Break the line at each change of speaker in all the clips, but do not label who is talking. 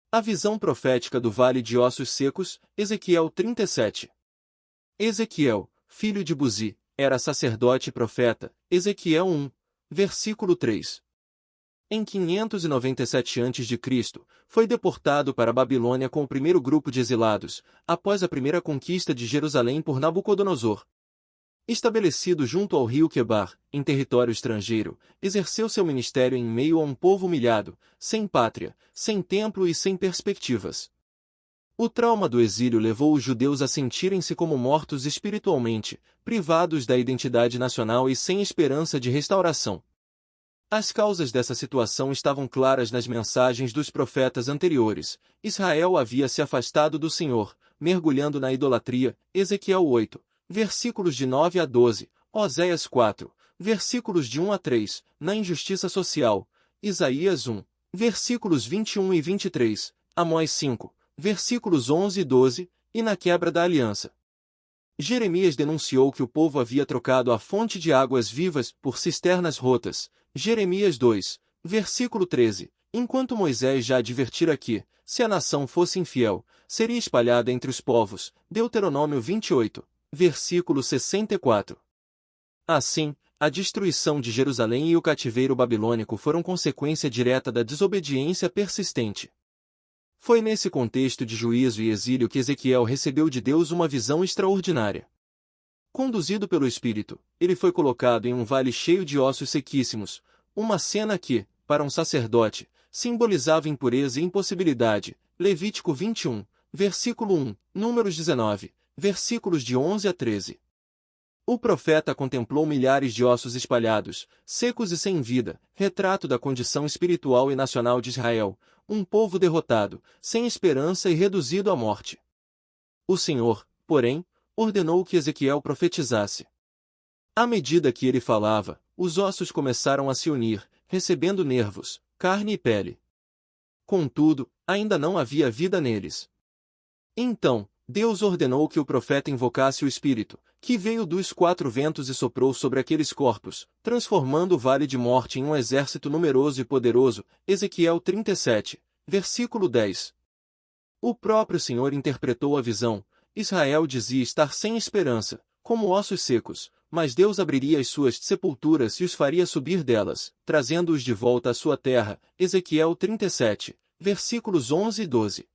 A visão profética do Vale de Ossos Secos, Ezequiel 37. Ezequiel, filho de Buzi, era sacerdote e profeta, Ezequiel 1, versículo 3. Em 597 a.C., foi deportado para a Babilônia com o primeiro grupo de exilados, após a primeira conquista de Jerusalém por Nabucodonosor. Estabelecido junto ao rio Quebar, em território estrangeiro, exerceu seu ministério em meio a um povo humilhado, sem pátria, sem templo e sem perspectivas. O trauma do exílio levou os judeus a sentirem-se como mortos espiritualmente, privados da identidade nacional e sem esperança de restauração. As causas dessa situação estavam claras nas mensagens dos profetas anteriores. Israel havia se afastado do Senhor, mergulhando na idolatria, Ezequiel 8. Versículos de 9 a 12, Oséias 4, versículos de 1 a 3, na injustiça social, Isaías 1, versículos 21 e 23, Amós 5, versículos 11 e 12, e na quebra da aliança. Jeremias denunciou que o povo havia trocado a fonte de águas vivas por cisternas rotas, Jeremias 2, versículo 13, enquanto Moisés já advertira que, se a nação fosse infiel, seria espalhada entre os povos, Deuteronômio 28. Versículo 64. Assim, a destruição de Jerusalém e o cativeiro babilônico foram consequência direta da desobediência persistente. Foi nesse contexto de juízo e exílio que Ezequiel recebeu de Deus uma visão extraordinária. Conduzido pelo Espírito, ele foi colocado em um vale cheio de ossos sequíssimos, uma cena que, para um sacerdote, simbolizava impureza e impossibilidade, Levítico 21, versículo 1, Números 19. Versículos de 11 a 13. O profeta contemplou milhares de ossos espalhados, secos e sem vida, retrato da condição espiritual e nacional de Israel, um povo derrotado, sem esperança e reduzido à morte. O Senhor, porém, ordenou que Ezequiel profetizasse. À medida que ele falava, os ossos começaram a se unir, recebendo nervos, carne e pele. Contudo, ainda não havia vida neles. Então, Deus ordenou que o profeta invocasse o Espírito, que veio dos quatro ventos e soprou sobre aqueles corpos, transformando o vale de morte em um exército numeroso e poderoso, Ezequiel 37, versículo 10. O próprio Senhor interpretou a visão. Israel dizia estar sem esperança, como ossos secos, mas Deus abriria as suas sepulturas e os faria subir delas, trazendo-os de volta à sua terra, Ezequiel 37, versículos 11 e 12.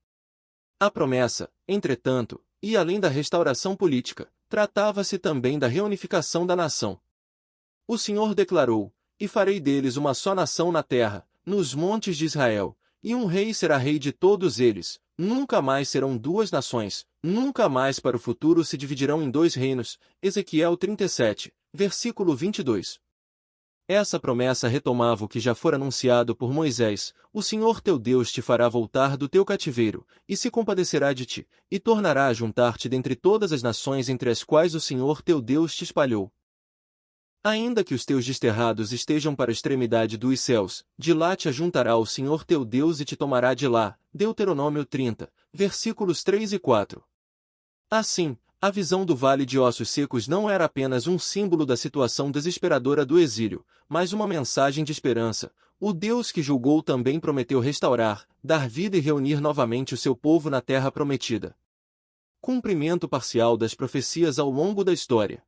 A promessa, entretanto, ia além da restauração política, tratava-se também da reunificação da nação. O Senhor declarou: "E farei deles uma só nação na terra, nos montes de Israel, e um rei será rei de todos eles, nunca mais serão duas nações, nunca mais para o futuro se dividirão em dois reinos." Ezequiel 37, versículo 22. Essa promessa retomava o que já fora anunciado por Moisés: "O Senhor teu Deus te fará voltar do teu cativeiro, e se compadecerá de ti, e tornará a juntar-te dentre todas as nações entre as quais o Senhor teu Deus te espalhou. Ainda que os teus desterrados estejam para a extremidade dos céus, de lá te ajuntará o Senhor teu Deus e te tomará de lá." Deuteronômio 30, versículos 3 e 4. Assim, a visão do Vale de Ossos Secos não era apenas um símbolo da situação desesperadora do exílio, mas uma mensagem de esperança. O Deus que julgou também prometeu restaurar, dar vida e reunir novamente o seu povo na terra prometida. Cumprimento parcial das profecias ao longo da história.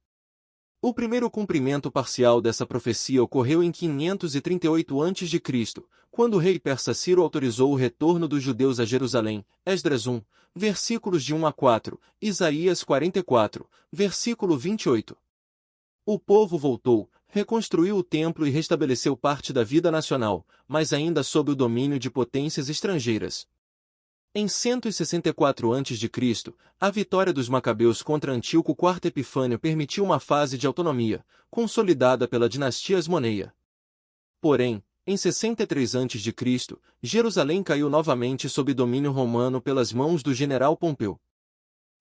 O primeiro cumprimento parcial dessa profecia ocorreu em 538 a.C., quando o rei persa Ciro autorizou o retorno dos judeus a Jerusalém, Esdras 1, versículos de 1 a 4, Isaías 44, versículo 28. O povo voltou, reconstruiu o templo e restabeleceu parte da vida nacional, mas ainda sob o domínio de potências estrangeiras. Em 164 a.C., a vitória dos Macabeus contra Antíoco IV Epifânio permitiu uma fase de autonomia, consolidada pela dinastia Asmoneia. Porém, em 63 a.C., Jerusalém caiu novamente sob domínio romano pelas mãos do general Pompeu.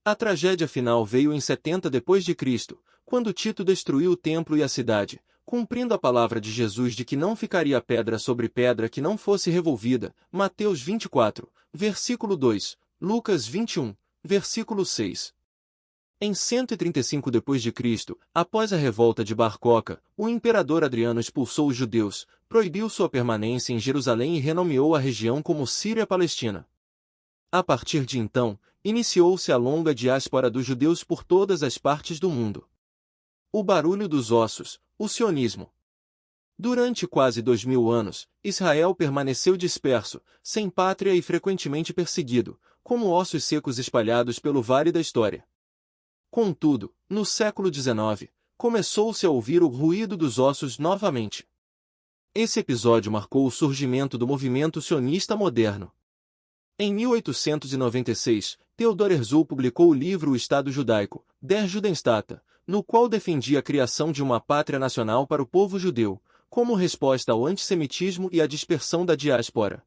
A tragédia final veio em 70 d.C., quando Tito destruiu o templo e a cidade, cumprindo a palavra de Jesus de que não ficaria pedra sobre pedra que não fosse revolvida, Mateus 24, versículo 2, Lucas 21, versículo 6. Em 135 d.C., após a revolta de Bar Coca, o imperador Adriano expulsou os judeus, proibiu sua permanência em Jerusalém e renomeou a região como Síria-Palestina. A partir de então, iniciou-se a longa diáspora dos judeus por todas as partes do mundo. O barulho dos ossos, o sionismo. Durante quase 2000 anos, Israel permaneceu disperso, sem pátria e frequentemente perseguido, como ossos secos espalhados pelo vale da história. Contudo, no século XIX, começou-se a ouvir o ruído dos ossos novamente. Esse episódio marcou o surgimento do movimento sionista moderno. Em 1896, Theodor Herzl publicou o livro O Estado Judaico, Der Judenstaat, no qual defendia a criação de uma pátria nacional para o povo judeu, como resposta ao antissemitismo e à dispersão da diáspora.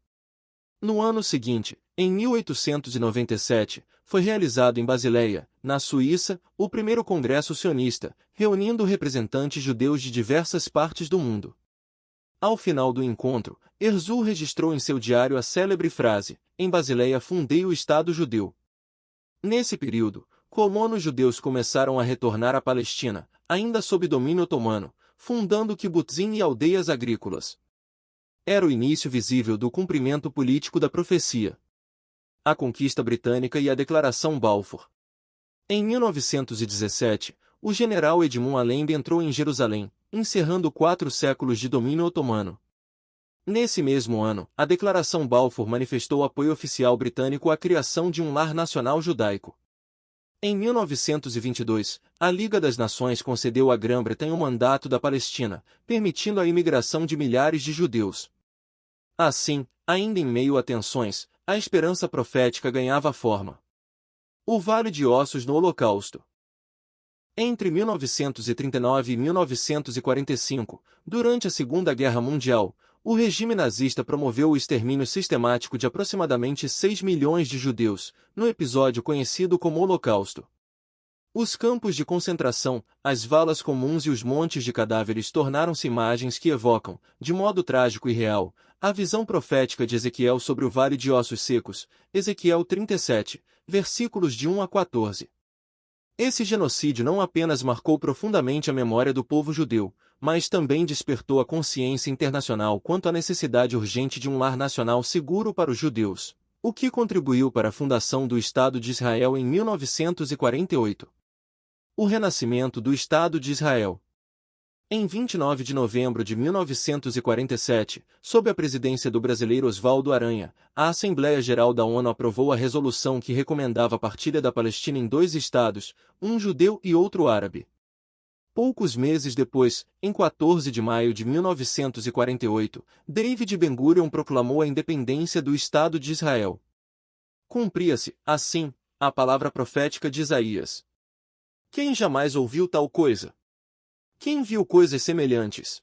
No ano seguinte, em 1897, foi realizado em Basileia, na Suíça, o primeiro congresso sionista, reunindo representantes judeus de diversas partes do mundo. Ao final do encontro, Herzl registrou em seu diário a célebre frase: "Em Basileia fundei o Estado judeu". Nesse período, colonos judeus começaram a retornar à Palestina, ainda sob domínio otomano, fundando kibutzim e aldeias agrícolas. Era o início visível do cumprimento político da profecia. A conquista britânica e a Declaração Balfour. Em 1917, o general Edmund Allenby entrou em Jerusalém, encerrando 4 séculos de domínio otomano. Nesse mesmo ano, a Declaração Balfour manifestou apoio oficial britânico à criação de um lar nacional judaico. Em 1922, a Liga das Nações concedeu à Grã-Bretanha o mandato da Palestina, permitindo a imigração de milhares de judeus. Assim, ainda em meio a tensões, a esperança profética ganhava forma. O Vale de Ossos no Holocausto. Entre 1939 e 1945, durante a Segunda Guerra Mundial, o regime nazista promoveu o extermínio sistemático de aproximadamente 6 milhões de judeus, no episódio conhecido como Holocausto. Os campos de concentração, as valas comuns e os montes de cadáveres tornaram-se imagens que evocam, de modo trágico e real, a visão profética de Ezequiel sobre o Vale de Ossos Secos, Ezequiel 37, versículos de 1 a 14. Esse genocídio não apenas marcou profundamente a memória do povo judeu, mas também despertou a consciência internacional quanto à necessidade urgente de um lar nacional seguro para os judeus, o que contribuiu para a fundação do Estado de Israel em 1948. O renascimento do Estado de Israel. Em 29 de novembro de 1947, sob a presidência do brasileiro Oswaldo Aranha, a Assembleia Geral da ONU aprovou a resolução que recomendava a partilha da Palestina em 2 estados, um judeu e outro árabe. Poucos meses depois, em 14 de maio de 1948, David Ben-Gurion proclamou a independência do Estado de Israel. Cumpria-se, assim, a palavra profética de Isaías. Quem jamais ouviu tal coisa? Quem viu coisas semelhantes?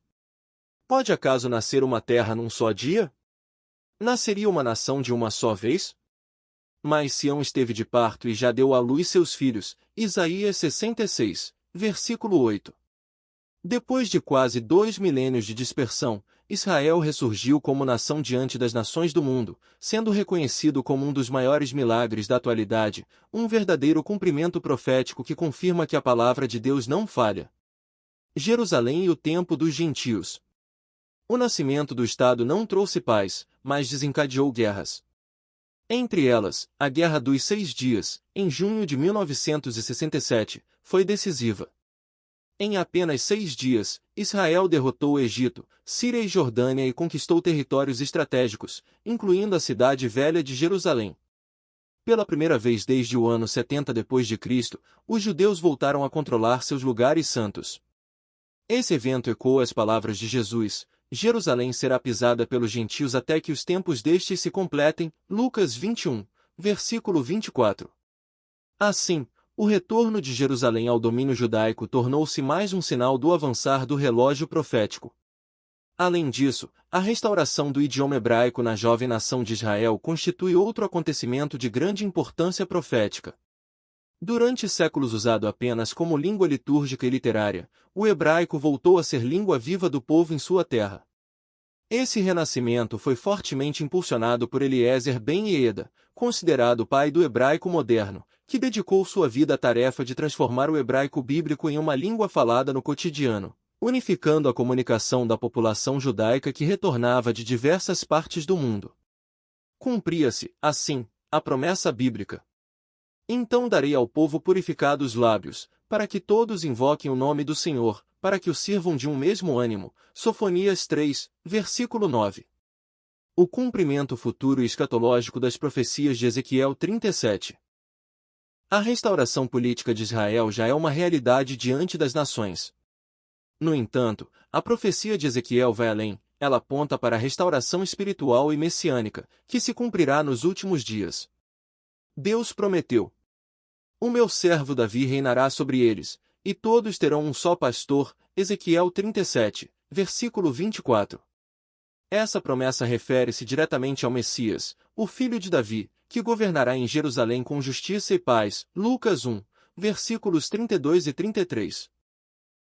Pode acaso nascer uma terra num só dia? Nasceria uma nação de uma só vez? Mas Sião esteve de parto e já deu à luz seus filhos. Isaías 66, versículo 8. Depois de quase 2 milênios de dispersão, Israel ressurgiu como nação diante das nações do mundo, sendo reconhecido como um dos maiores milagres da atualidade, um verdadeiro cumprimento profético que confirma que a palavra de Deus não falha. Jerusalém e o tempo dos gentios. O nascimento do Estado não trouxe paz, mas desencadeou guerras. Entre elas, a Guerra dos 6 Dias, em junho de 1967, foi decisiva. Em apenas 6 dias, Israel derrotou o Egito, Síria e Jordânia e conquistou territórios estratégicos, incluindo a cidade velha de Jerusalém. Pela primeira vez desde o ano 70 d.C., os judeus voltaram a controlar seus lugares santos. Esse evento ecoa as palavras de Jesus: Jerusalém será pisada pelos gentios até que os tempos destes se completem. Lucas 21, versículo 24. Assim, o retorno de Jerusalém ao domínio judaico tornou-se mais um sinal do avançar do relógio profético. Além disso, a restauração do idioma hebraico na jovem nação de Israel constitui outro acontecimento de grande importância profética. Durante séculos usado apenas como língua litúrgica e literária, o hebraico voltou a ser língua viva do povo em sua terra. Esse renascimento foi fortemente impulsionado por Eliezer ben Yehuda, considerado o pai do hebraico moderno, que dedicou sua vida à tarefa de transformar o hebraico bíblico em uma língua falada no cotidiano, unificando a comunicação da população judaica que retornava de diversas partes do mundo. Cumpria-se, assim, a promessa bíblica. Então darei ao povo purificado os lábios, para que todos invoquem o nome do Senhor, para que o sirvam de um mesmo ânimo. Sofonias 3, versículo 9. O cumprimento futuro e escatológico das profecias de Ezequiel 37. A restauração política de Israel já é uma realidade diante das nações. No entanto, a profecia de Ezequiel vai além, ela aponta para a restauração espiritual e messiânica, que se cumprirá nos últimos dias. Deus prometeu: o meu servo Davi reinará sobre eles, e todos terão um só pastor. Ezequiel 37, versículo 24. Essa promessa refere-se diretamente ao Messias, o filho de Davi, que governará em Jerusalém com justiça e paz. Lucas 1, versículos 32 e 33.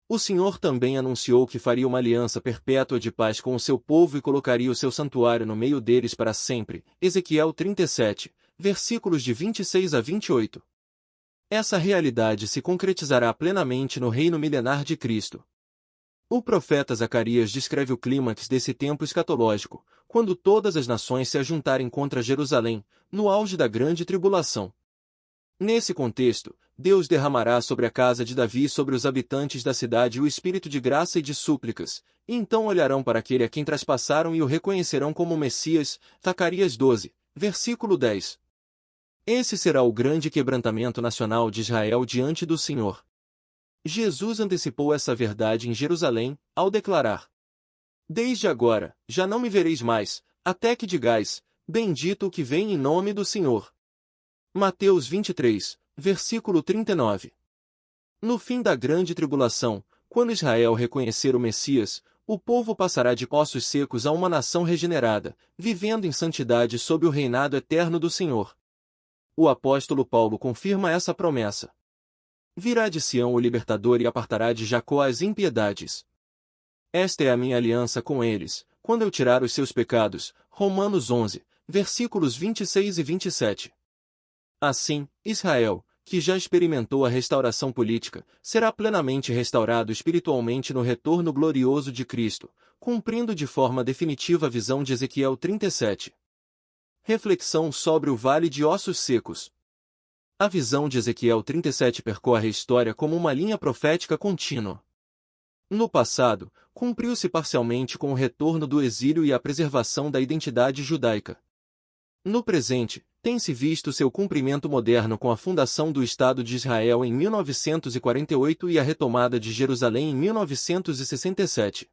O Senhor também anunciou que faria uma aliança perpétua de paz com o seu povo e colocaria o seu santuário no meio deles para sempre. Ezequiel 37, versículos de 26 a 28. Essa realidade se concretizará plenamente no reino milenar de Cristo. O profeta Zacarias descreve o clímax desse tempo escatológico, quando todas as nações se ajuntarem contra Jerusalém, no auge da grande tribulação. Nesse contexto, Deus derramará sobre a casa de Davi e sobre os habitantes da cidade o espírito de graça e de súplicas, e então olharão para aquele a quem traspassaram e o reconhecerão como Messias. Zacarias 12, versículo 10. Esse será o grande quebrantamento nacional de Israel diante do Senhor. Jesus antecipou essa verdade em Jerusalém, ao declarar: desde agora, já não me vereis mais, até que digais, bendito o que vem em nome do Senhor. Mateus 23, versículo 39. No fim da grande tribulação, quando Israel reconhecer o Messias, o povo passará de ossos secos a uma nação regenerada, vivendo em santidade sob o reinado eterno do Senhor. O apóstolo Paulo confirma essa promessa. Virá de Sião o libertador e apartará de Jacó as impiedades. Esta é a minha aliança com eles, quando eu tirar os seus pecados. Romanos 11, versículos 26 e 27. Assim, Israel, que já experimentou a restauração política, será plenamente restaurado espiritualmente no retorno glorioso de Cristo, cumprindo de forma definitiva a visão de Ezequiel 37. Reflexão sobre o Vale de Ossos Secos. A visão de Ezequiel 37 percorre a história como uma linha profética contínua. No passado, cumpriu-se parcialmente com o retorno do exílio e a preservação da identidade judaica. No presente, tem-se visto seu cumprimento moderno com a fundação do Estado de Israel em 1948 e a retomada de Jerusalém em 1967.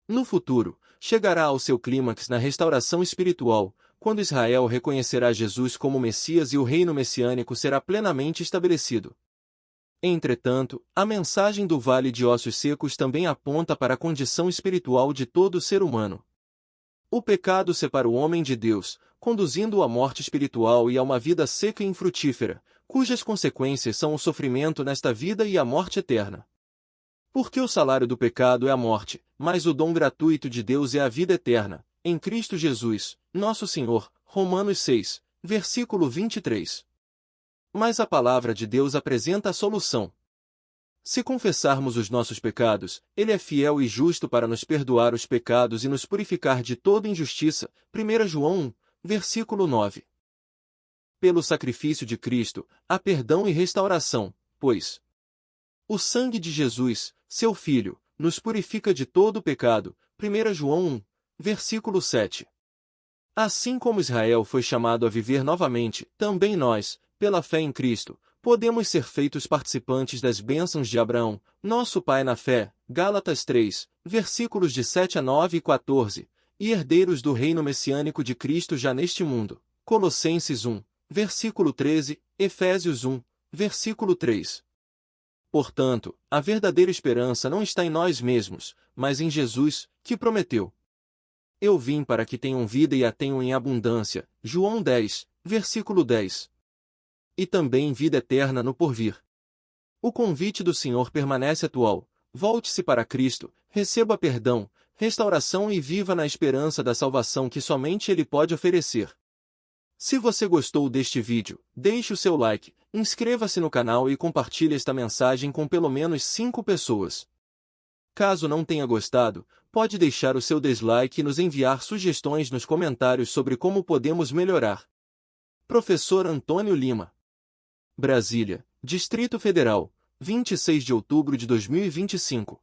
No futuro, chegará ao seu clímax na restauração espiritual, quando Israel reconhecerá Jesus como Messias e o reino messiânico será plenamente estabelecido. Entretanto, a mensagem do Vale de Ossos Secos também aponta para a condição espiritual de todo ser humano. O pecado separa o homem de Deus, conduzindo-o à morte espiritual e a uma vida seca e infrutífera, cujas consequências são o sofrimento nesta vida e a morte eterna. Porque o salário do pecado é a morte, mas o dom gratuito de Deus é a vida eterna, em Cristo Jesus, nosso Senhor. Romanos 6, versículo 23. Mas a palavra de Deus apresenta a solução. Se confessarmos os nossos pecados, Ele é fiel e justo para nos perdoar os pecados e nos purificar de toda injustiça. 1 João 1, versículo 9. Pelo sacrifício de Cristo, há perdão e restauração, pois o sangue de Jesus, seu Filho, nos purifica de todo o pecado. 1 João 1, versículo 7. Assim como Israel foi chamado a viver novamente, também nós, pela fé em Cristo, podemos ser feitos participantes das bênçãos de Abraão, nosso pai na fé. Gálatas 3, versículos de 7 a 9 e 14, e herdeiros do reino messiânico de Cristo já neste mundo. Colossenses 1, versículo 13, Efésios 1, versículo 3. Portanto, a verdadeira esperança não está em nós mesmos, mas em Jesus, que prometeu: eu vim para que tenham vida e a tenham em abundância. João 10, versículo 10. E também vida eterna no porvir. O convite do Senhor permanece atual. Volte-se para Cristo, receba perdão, restauração e viva na esperança da salvação que somente Ele pode oferecer. Se você gostou deste vídeo, deixe o seu like, inscreva-se no canal e compartilhe esta mensagem com pelo menos 5 pessoas. Caso não tenha gostado, pode deixar o seu dislike e nos enviar sugestões nos comentários sobre como podemos melhorar. Professor Antônio Lima. Brasília, Distrito Federal, 26 de outubro de 2025.